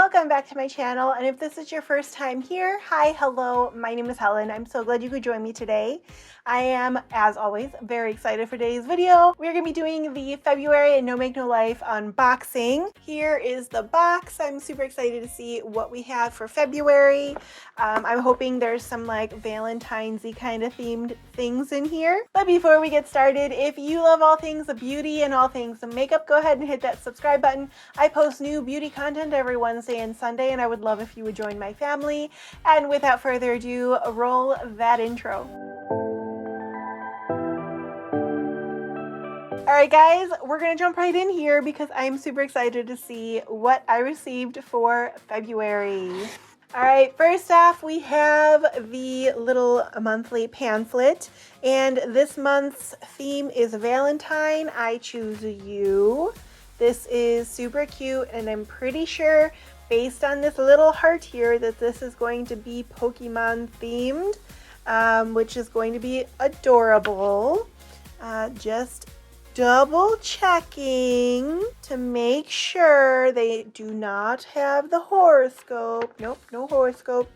welcome back to my channel. And if this is your first time here, hi, hello, my name is Helen. I'm so glad you could join me today. I am, as always, very excited for today's video. We're gonna be doing the February No Make No Life unboxing. Here is the box. I'm super excited to see what we have for February. I'm hoping there's some like Valentine's-y kind of themed things in here. But before we get started, if you love all things beauty and all things makeup, go ahead and hit that subscribe button. I post new beauty content every Wednesday and Sunday, and I would love if you would join my family. And without further ado, roll that intro. All right, guys, we're gonna jump right in here because I'm super excited to see what I received for February. All right, first off, we have the little monthly pamphlet, and this month's theme is Valentine, I Choose You. This is super cute, and I'm pretty sure, based on this little heart here, that this is going to be Pokemon themed, which is going to be adorable. Just double checking to make sure they do not have the horoscope. Nope, no horoscope.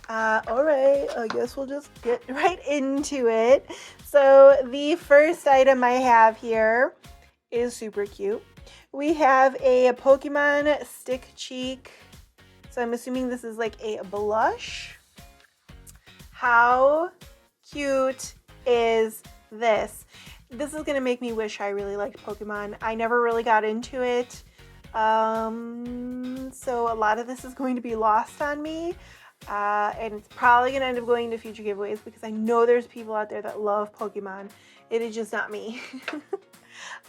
All right, I guess we'll just get right into it. So the first item I have here is super cute. We have a Pokemon Stick Cheek. So I'm assuming this is like a blush. How cute is this? This is gonna make me wish I really liked Pokemon. I never really got into it. So a lot of this is going to be lost on me. And it's probably gonna end up going to future giveaways because I know there's people out there that love Pokemon. It is just not me.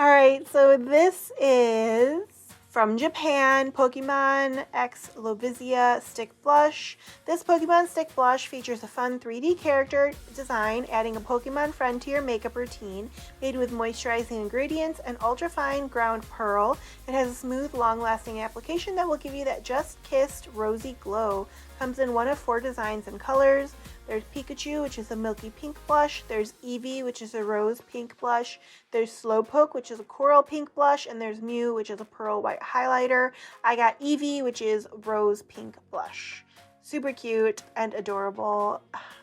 All right, so this is from Japan, Pokemon X Lovisia Stick Blush. This Pokemon Stick Blush features a fun 3D character design, adding a Pokemon friend to your makeup routine. Made with moisturizing ingredients and ultra-fine ground pearl, it has a smooth, long-lasting application that will give you that just-kissed rosy glow. Comes in one of 4 designs and colors. There's Pikachu, which is a milky pink blush. There's Eevee, which is a rose pink blush. There's Slowpoke, which is a coral pink blush. And there's Mew, which is a pearl white highlighter. I got Eevee, which is rose pink blush. Super cute and adorable.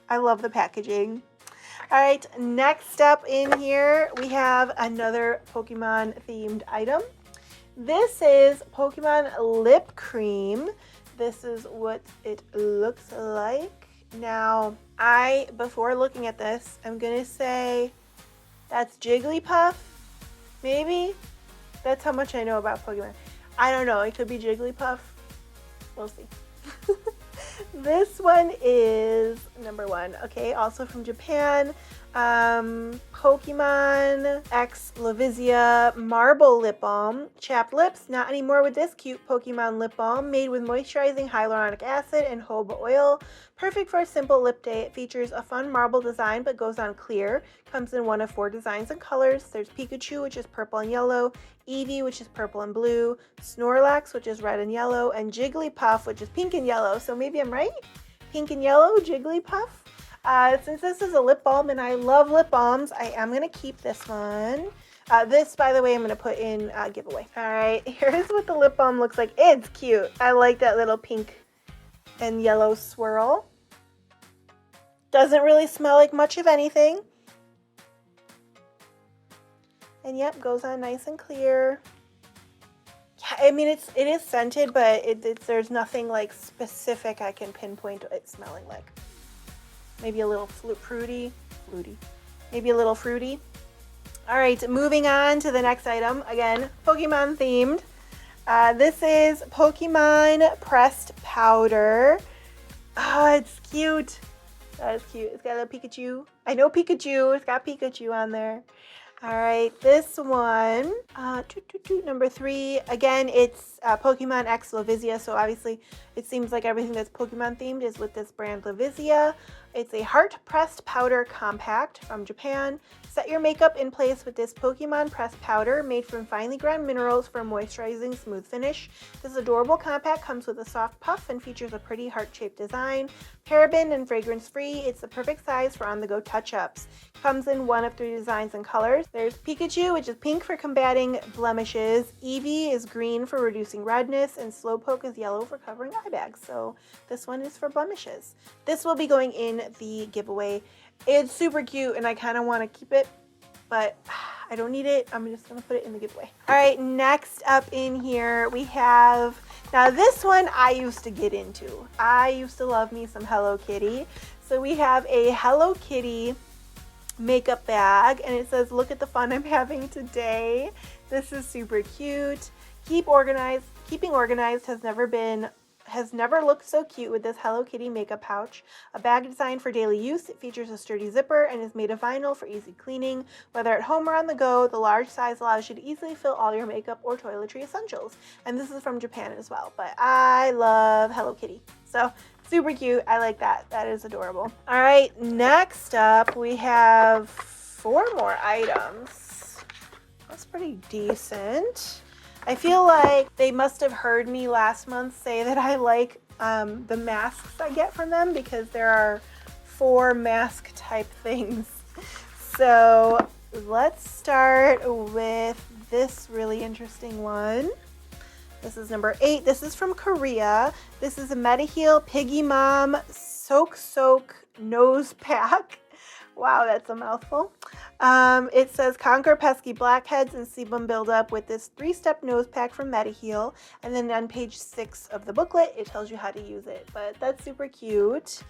I love the packaging. All right, next up in here, we have another Pokemon themed item. This is Pokemon Lip Cream. This is what it looks like. Now, before looking at this, I'm gonna say that's Jigglypuff, maybe? That's how much I know about Pokemon. I don't know, it could be Jigglypuff. We'll see. This one is number 1, okay, also from Japan. Pokemon X Lovisia Marble Lip Balm. Chapped lips, not anymore with this cute Pokemon lip balm. Made with moisturizing hyaluronic acid and jojoba oil. Perfect for a simple lip day. It features a fun marble design but goes on clear. Comes in one of 4 designs and colors. There's Pikachu, which is purple and yellow. Eevee, which is purple and blue. Snorlax, which is red and yellow. And Jigglypuff, which is pink and yellow. So maybe I'm right? Pink and yellow, Jigglypuff. Since this is a lip balm and I love lip balms, I am going to keep this one. This, by the way, I'm going to put in giveaway. All right, here's what the lip balm looks like. It's cute. I like that little pink and yellow swirl. Doesn't really smell like much of anything. And yep, goes on nice and clear. Yeah, I mean, it is scented, but there's nothing like specific I can pinpoint it smelling like. Maybe a little fruity. Maybe a little fruity. All right, moving on to the next item. Again, Pokemon themed. This is Pokemon Pressed Powder. Oh, it's cute. That is cute. It's got a Pikachu. I know Pikachu. It's got Pikachu on there. All right, this one, number 3. Again, it's Pokemon X Lovisia, so obviously it seems like everything that's Pokemon themed is with this brand Lovisia. It's a heart pressed powder compact from Japan. Set your makeup in place with this Pokemon pressed powder made from finely ground minerals for a moisturizing smooth finish. This adorable compact comes with a soft puff and features a pretty heart-shaped design. Paraben and fragrance free, it's the perfect size for on-the-go touch-ups. Comes in one of 3 designs and colors. There's Pikachu, which is pink for combating blemishes. Eevee is green for reducing redness, and Slowpoke is yellow for covering eye bags. So this one is for blemishes. This will be going in the giveaway. It's super cute and I kind of want to keep it, but I don't need it. I'm just going to put it in the giveaway. All right, next up in here we have, now this one I used to get into. I used to love me some Hello Kitty. So we have a Hello Kitty makeup bag and it says, look at the fun I'm having today. This is super cute. Keeping organized has never looked so cute with this Hello Kitty makeup pouch. A bag designed for daily use, it features a sturdy zipper and is made of vinyl for easy cleaning. Whether at home or on the go, the large size allows you to easily fill all your makeup or toiletry essentials. And this is from Japan as well, but I love Hello Kitty. So super cute. I like that. That is adorable. All right, next up we have 4 more items. That's pretty decent. I feel like they must have heard me last month say that I like the masks I get from them because there are 4 mask type things. So let's start with this really interesting one. This is number 8. This is from Korea. This is a Mediheal Piggy Mom Soak Nose Pack. Wow, that's a mouthful. It says conquer pesky blackheads and sebum buildup with this 3-step nose pack from Mediheal. And then on page 6 of the booklet, it tells you how to use it. But that's super cute.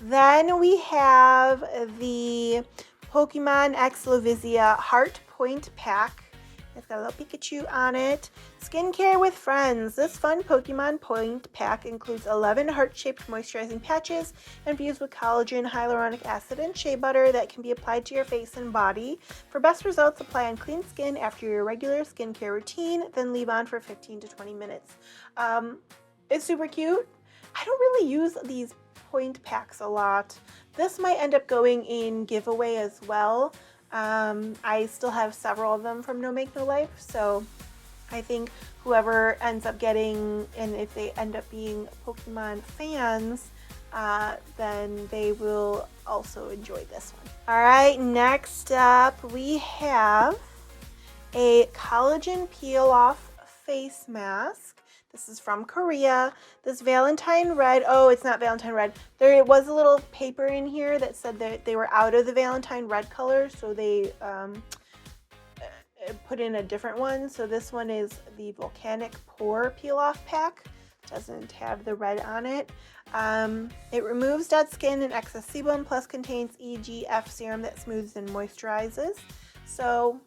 Then we have the Pokemon X Lovisia Heart Point Pack. It's got a little Pikachu on it. Skincare with friends. This fun Pokemon Point Pack includes 11 heart-shaped moisturizing patches infused with collagen, hyaluronic acid, and shea butter that can be applied to your face and body. For best results, apply on clean skin after your regular skincare routine, then leave on for 15 to 20 minutes. It's super cute. I don't really use these point packs a lot. This might end up going in giveaway as well. I still have several of them from No Make No Life, so I think whoever ends up getting, and if they end up being Pokemon fans, then they will also enjoy this one. All right, next up we have a collagen peel-off face mask. This is from Korea. This Valentine Red, oh, it's not Valentine Red. There was a little paper in here that said that they were out of the Valentine Red color, so they put in a different one. So this one is the Volcanic Pore Peel-Off Pack. Doesn't have the red on it. It removes dead skin and excess sebum, plus contains EGF serum that smooths and moisturizes. So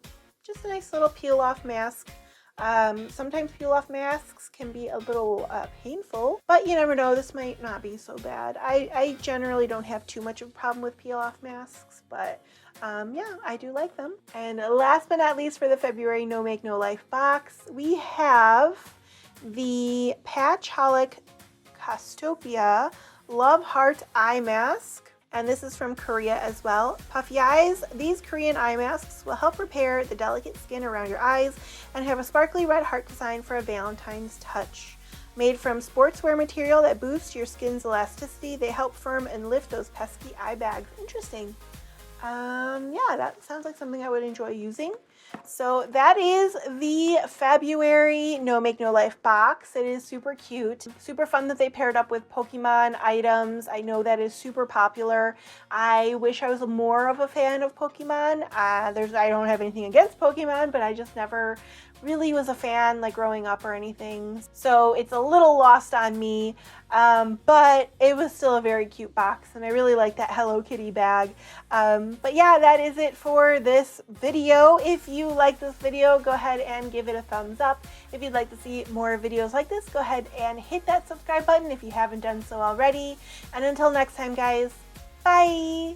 just a nice little peel-off mask. Sometimes peel-off masks can be a little painful, but you never know, this might not be so bad. I generally don't have too much of a problem with peel-off masks, but yeah, I do like them. And last but not least, for the February No Make No Life box, we have the Patchholic Costopia Love Heart Eye Mask. And this is from Korea as well. Puffy eyes. These Korean eye masks will help repair the delicate skin around your eyes and have a sparkly red heart design for a Valentine's touch. Made from sportswear material that boosts your skin's elasticity, they help firm and lift those pesky eye bags. Interesting. Yeah, that sounds like something I would enjoy using. So that is the February No Make No Life box. It is super cute. Super fun that they paired up with Pokemon items. I know that is super popular. I wish I was more of a fan of Pokemon. I don't have anything against Pokemon, but I just never really was a fan like growing up or anything. So it's a little lost on me, but it was still a very cute box and I really like that Hello Kitty bag. But yeah, that is it for this video. If you like this video, go ahead and give it a thumbs up. If you'd like to see more videos like this, go ahead and hit that subscribe button if you haven't done so already. And until next time, guys, bye!